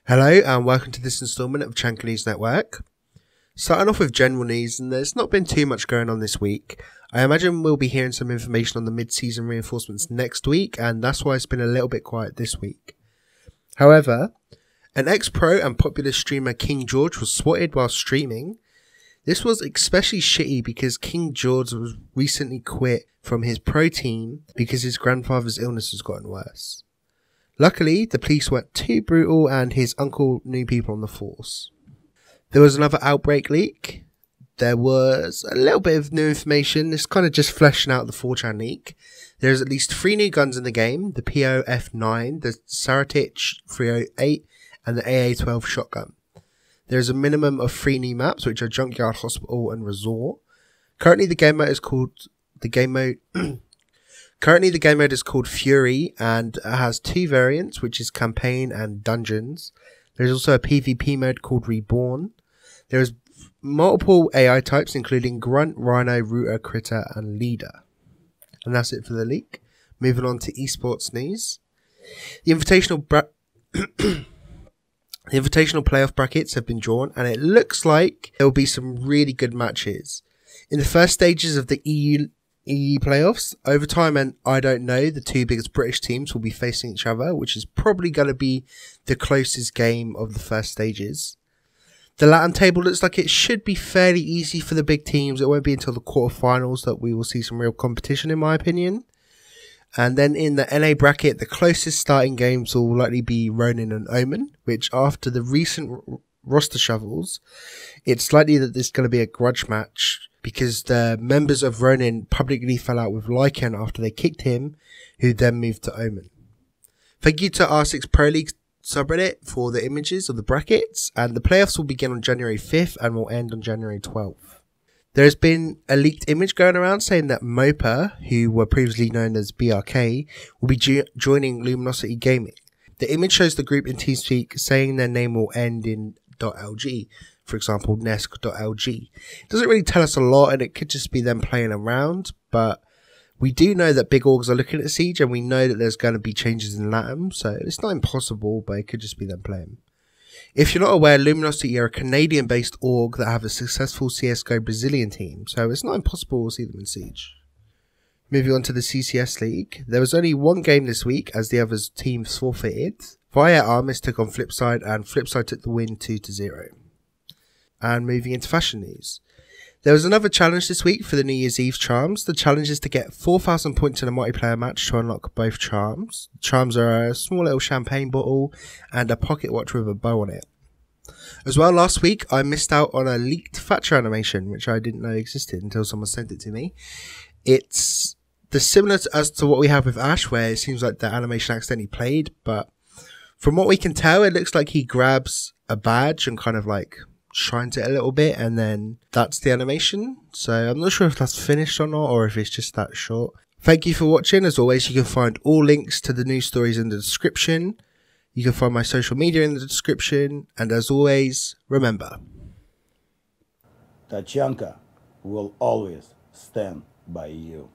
Hello and welcome to this installment of Chanka News Network. Starting off with general news, and there's not been too much going on this week. I imagine we'll be hearing some information on the mid-season reinforcements next week, and that's why it's been a little bit quiet this week. However, an ex-pro and popular streamer King George was swatted while streaming. This was especially shitty because King George was recently quit from his pro team because his grandfather's illness has gotten worse. Luckily, the police weren't too brutal and his uncle knew people on the force. There was another outbreak leak. There was a little bit of new information. It's kind of just fleshing out the 4chan leak. There's at least 3 new guns in the game. The POF9, the Saratich 308 and the AA12 shotgun. There's a minimum of 3 new maps, which are Junkyard, Hospital and Resort. Currently the game mode is called Fury and it has 2 variants, which is Campaign and Dungeons. There's also a PvP mode called Reborn. There's multiple AI types, including Grunt, Rhino, Router, Critter, and Leader. And that's it for the leak. Moving on to esports news. The Invitational playoff brackets have been drawn, and it looks like there will be some really good matches. In the first stages of the EU playoffs, Overtime and I Don't Know, the 2 biggest British teams, will be facing each other, which is probably going to be the closest game of the first stages. The Latin table looks like it should be fairly easy for the big teams. It won't be until the quarterfinals that we will see some real competition, in my opinion. And then in the NA bracket, the closest starting games will likely be Ronin and Omen, which after the recent roster shuffles, it's likely that there's going to be a grudge match because the members of Ronin publicly fell out with Lycan after they kicked him, who then moved to Omen. Thank you to R6 Pro League subreddit for the images of the brackets, and the playoffs will begin on January 5th and will end on January 12th. There's been a leaked image going around saying that Mopa, who were previously known as BRK, will be joining Luminosity Gaming. The image shows the group in TeamSpeak saying their name will end in .lg, for example, nesk.lg. It doesn't really tell us a lot, and it could just be them playing around, but we do know that big orgs are looking at Siege, and we know that there's going to be changes in LATAM, so it's not impossible, but it could just be them playing. If you're not aware, Luminosity are a Canadian-based org that have a successful CSGO Brazilian team, so it's not impossible to see them in Siege. Moving on to the CCS League, there was only 1 game this week as the other teams forfeited. Via Armis took on Flipside, and Flipside took the win 2-0. And moving into fashion news. There was another challenge this week for the New Year's Eve charms. The challenge is to get 4,000 points in a multiplayer match to unlock both charms. The charms are a small little champagne bottle and a pocket watch with a bow on it. As well, last week I missed out on a leaked Thatcher animation, which I didn't know existed until someone sent it to me. It's similar as to what we have with Ash, where it seems like the animation accidentally played, but from what we can tell, it looks like he grabs a badge and kind of like shines it a little bit, and then that's the animation. So I'm not sure if that's finished or not, or if it's just that short. Thank you for watching. As always, you can find all links to the news stories in the description. You can find my social media in the description, and as always, remember, that Chanka will always stand by you.